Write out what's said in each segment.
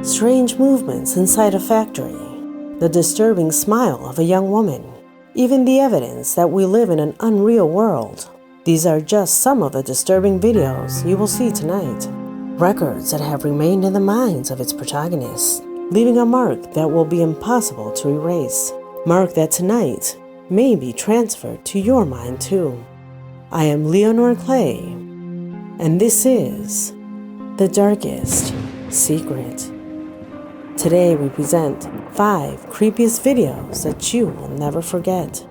Strange movements inside a factory, the disturbing smile of a young woman, even the evidence that we live in an unreal world. These are just some of the disturbing videos you will see tonight. Records that have remained in the minds of its protagonists, leaving a mark that will be impossible to erase. Mark that tonight may be transferred to your mind too. I am Leonore Clay, and this is The Darkest Secret. Today we present 5 creepiest videos that you will never forget.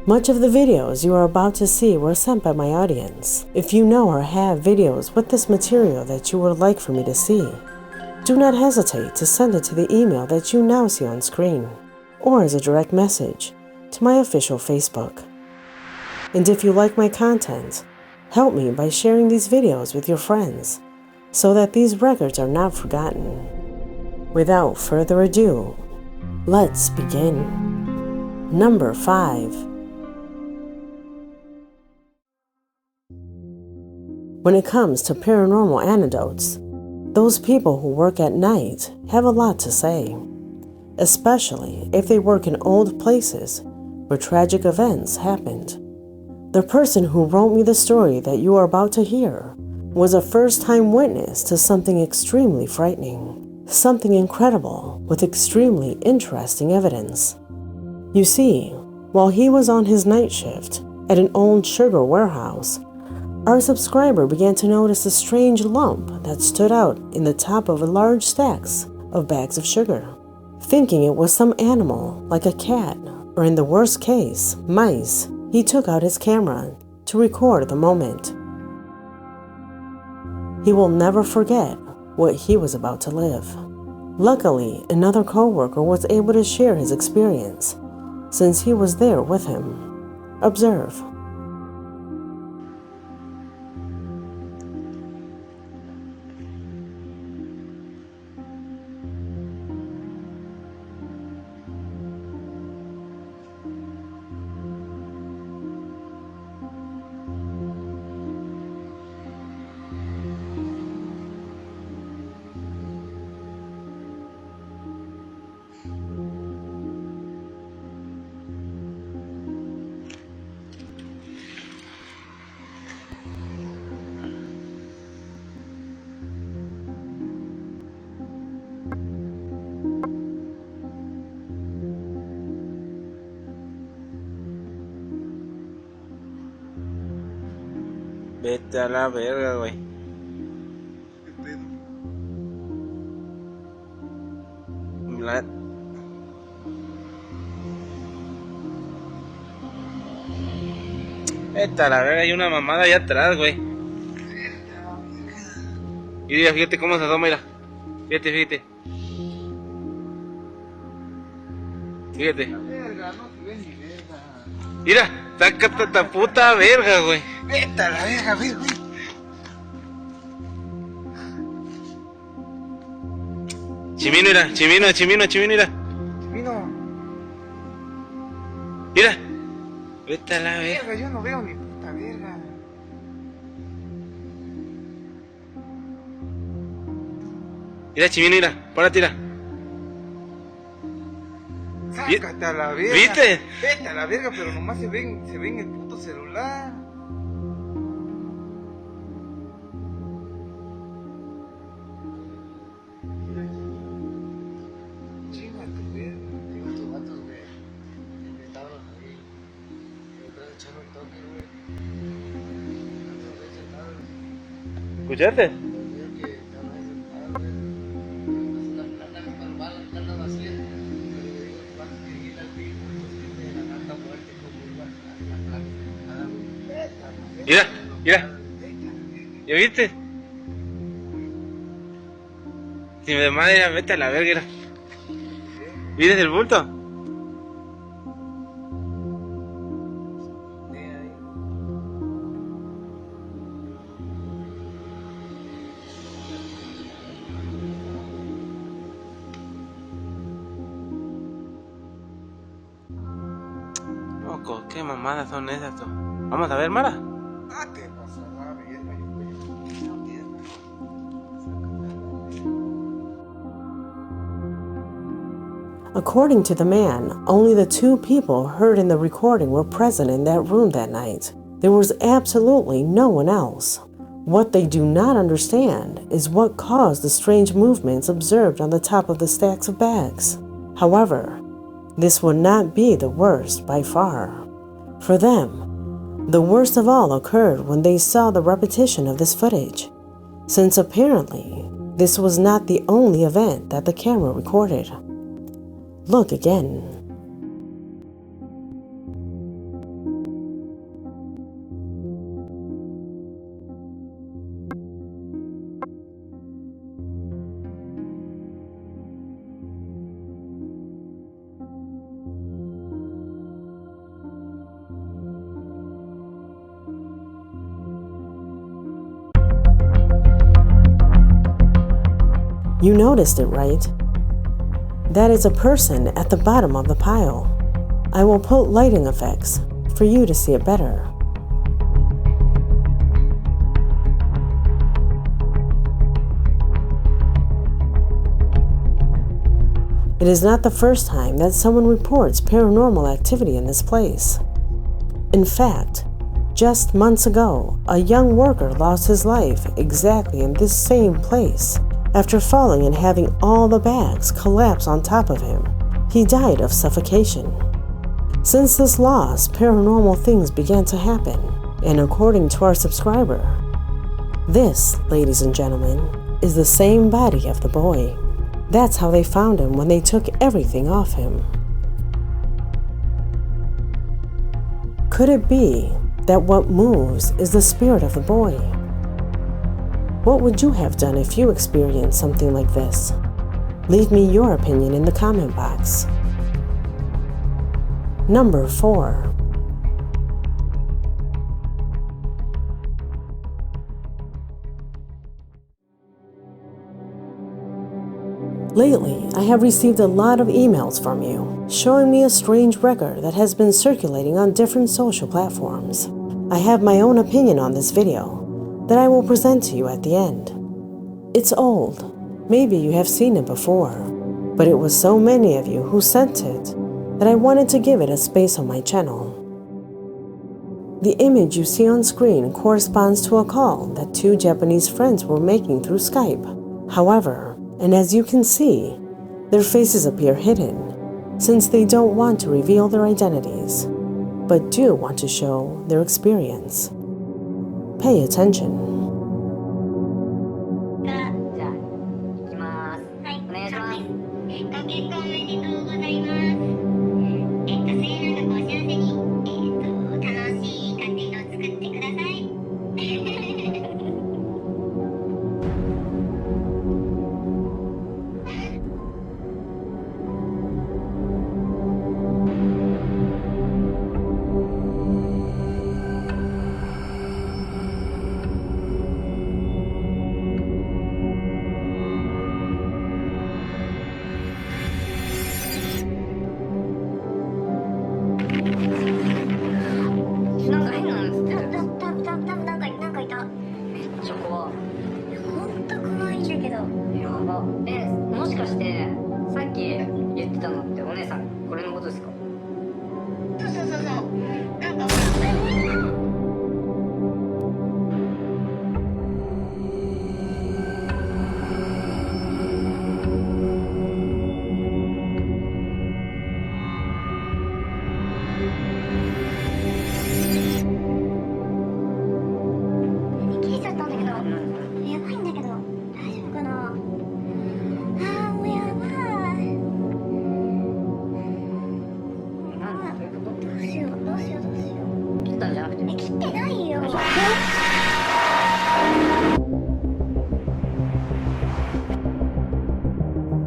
Much of the videos you are about to see were sent by my audience. If you know or have videos with this material that you would like for me to see, do not hesitate to send it to the email that you now see on screen, or as a direct message to my official Facebook. And if you like my content, help me by sharing these videos with your friends, so that these records are not forgotten. Without further ado, let's begin. Number 5. When it comes to paranormal anecdotes, those people who work at night have a lot to say, especially if they work in old places where tragic events happened. The person who wrote me the story that you are about to hear was a first-time witness to something extremely frightening, something incredible with extremely interesting evidence. You see, while he was on his night shift at an old sugar warehouse, our subscriber began to notice a strange lump that stood out in the top of a large stacks of bags of sugar. Thinking it was some animal like a cat, or in the worst case, mice, he took out his camera to record the moment. He will never forget what he was about to live. Luckily, another co-worker was able to share his experience, since he was there with him. Observe. Vete a la verga, güey. ¿Qué pedo? Vete a la verga, hay una mamada allá atrás, güey. Y mira, fíjate cómo se asoma, mira. Fíjate. Fíjate. La verga, no se ve ni verga. Mira, sácate esta puta verga, güey. Vete a la verga, güey. Chimino, mira, chimino, mira. Chimino. Mira. Vete a la verga. Verga, yo no veo ni puta verga. Mira, chimino, mira. Párate, mira. Sácate a la verga. ¿Viste? Vete a la verga, pero nomás se ve en el puto celular. Chinga tu verga. Digo, tus vatos, güey, que estaban ahí, que otra vez echando el toque, güey. Otra vez sentados, ¿Escuchaste? digo que estaban ahí sentados, güey. Es una planta normal, las plantas vacías. Pero le digo, tus vatos que ir al piso, pues que de la planta muerte, como iba la planta. Ah, güey, vete a la verga. Mira. ¿Ya viste? Si me madre, vete a la verga, mira. ¿Viste el bulto? Loco, qué mamadas son esas, tú. Vamos a ver, Mara. Ah, te vas a la verga, yo no entiendo. According to the man, only the two people heard in the recording were present in that room that night. There was absolutely no one else. What they do not understand is what caused the strange movements observed on the top of the stacks of bags. However, this would not be the worst by far. For them, the worst of all occurred when they saw the repetition of this footage, since apparently this was not the only event that the camera recorded. Look again. You noticed it, right? That is a person at the bottom of the pile. I will put lighting effects for you to see it better. It is not the first time that someone reports paranormal activity in this place. In fact, just months ago, a young worker lost his life exactly in this same place after falling and having all the bags collapse on top of him. He died of suffocation. Since this loss, paranormal things began to happen, and according to our subscriber, this, ladies and gentlemen, is the same body of the boy. That's how they found him when they took everything off him. Could it be that what moves is the spirit of the boy? What would you have done if you experienced something like this? Leave me your opinion in the comment box. Number 4. Lately, I have received a lot of emails from you, showing me a strange record that has been circulating on different social platforms. I have my own opinion on this video that I will present to you at the end. It's old. Maybe you have seen it before, but it was so many of you who sent it that I wanted to give it a space on my channel. The image you see on screen corresponds to a call that two Japanese friends were making through Skype. However, and as you can see, their faces appear hidden since they don't want to reveal their identities, but do want to show their experience. Pay attention. じゃあ、行きます。はい、お願いします。ご結婚おめでとうございます。末永くお幸せに、楽しい家庭を作ってください。なんか変なの映ってる。なんかいた。めっちゃ怖い。ほんと怖いんだけど。やば。もしかしてさっき言ってたのってお姉さんこれのことですか？そう。なんか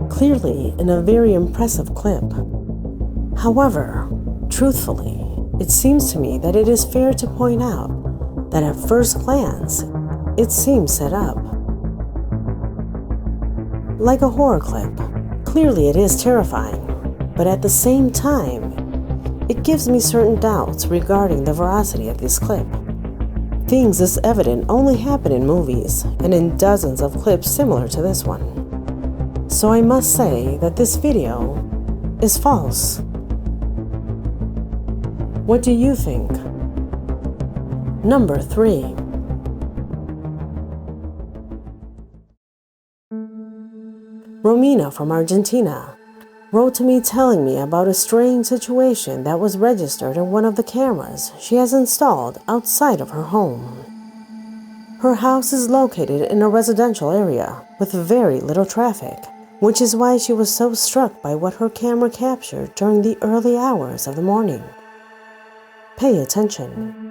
Clearly in a very impressive clip. However, truthfully, it seems to me that it is fair to point out that at first glance, it seems set up. Like a horror clip, clearly it is terrifying, but at the same time, it gives me certain doubts regarding the veracity of this clip. Things this evident only happen in movies and in dozens of clips similar to this one. So I must say that this video is false. What do you think? Number 3. Romina from Argentina wrote to me telling me about a strange situation that was registered in one of the cameras she has installed outside of her home. Her house is located in a residential area with very little traffic, which is why she was so struck by what her camera captured during the early hours of the morning. Pay attention.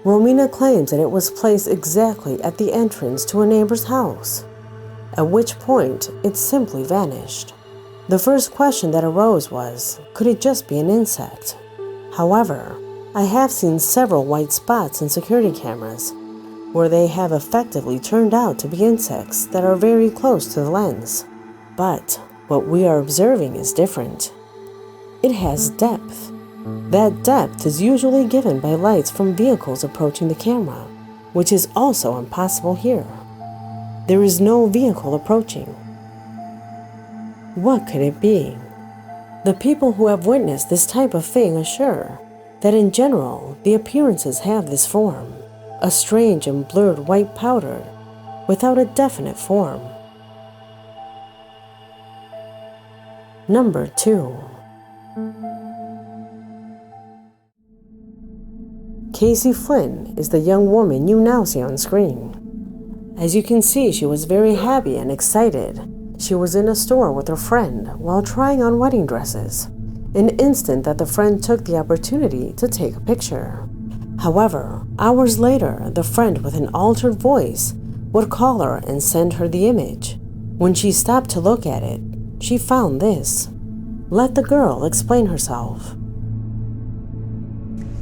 Romina claims that it was placed exactly at the entrance to a neighbor's house, at which point it simply vanished. The first question that arose was, could it just be an insect? However, I have seen several white spots in security cameras where they have effectively turned out to be insects that are very close to the lens. But what we are observing is different. It has depth. That depth is usually given by lights from vehicles approaching the camera, which is also impossible here. There is no vehicle approaching. What could it be? The people who have witnessed this type of thing assure that in general the appearances have this form, a strange and blurred white powder without a definite form. Number 2. Casey Flynn is the young woman you now see on screen. As you can see, she was very happy and excited. She was in a store with her friend while trying on wedding dresses, an instant that the friend took the opportunity to take a picture. However, hours later, the friend with an altered voice would call her and send her the image. When she stopped to look at it, she found this. Let the girl explain herself.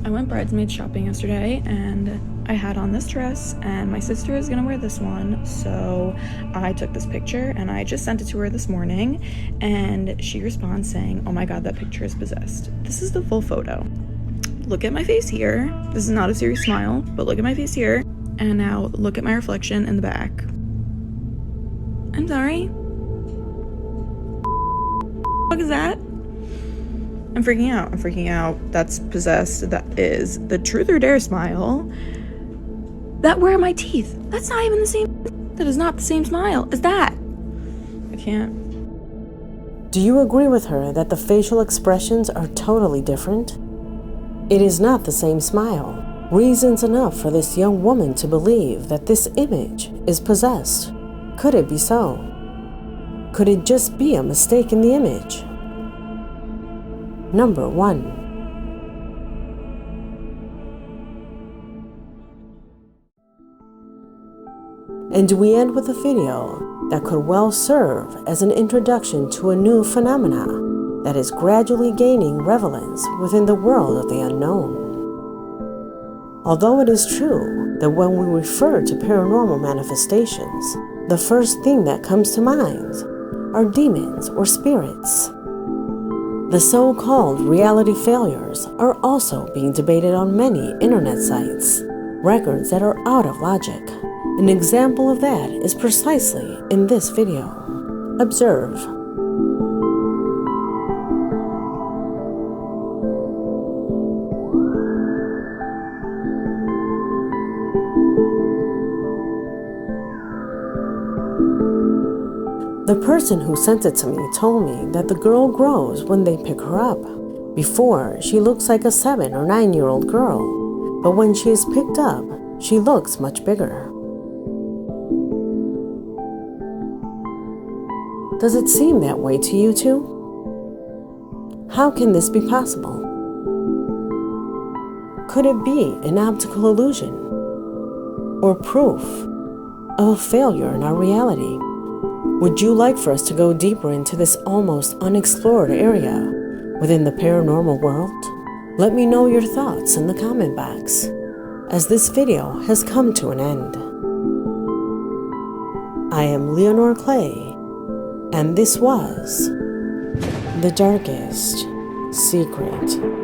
I went bridesmaid shopping yesterday and I had on this dress and my sister is gonna wear this one, so I took this picture and I just sent it to her this morning and she responds saying, oh my god, that picture is possessed. This is the full photo. Look at my face here. This is not a serious smile, but look at my face here. And now look at my reflection in the back. I'm sorry. What is that? I'm freaking out. That's possessed. That is the truth or dare smile. Where are my teeth? That's not even the same. That is not the same smile as that. I can't. Do you agree with her that the facial expressions are totally different? It is not the same smile. Reasons enough for this young woman to believe that this image is possessed. Could it be so? Could it just be a mistake in the image? Number 1. And we end with a video that could well serve as an introduction to a new phenomena that is gradually gaining relevance within the world of the unknown. Although it is true that when we refer to paranormal manifestations, the first thing that comes to mind are demons or spirits, the so-called reality failures are also being debated on many internet sites, records that are out of logic. An example of that is precisely in this video. Observe. The person who sent it to me told me that the girl grows when they pick her up. Before, she looks like a 7 or 9-year-old girl, but when she is picked up, she looks much bigger. Does it seem that way to you too? How can this be possible? could it be an optical illusion? Or proof of a failure in our reality? Would you like for us to go deeper into this almost unexplored area within the paranormal world? Let me know your thoughts in the comment box, as this video has come to an end. I am Leonore Clay, and this was The Darkest Secret.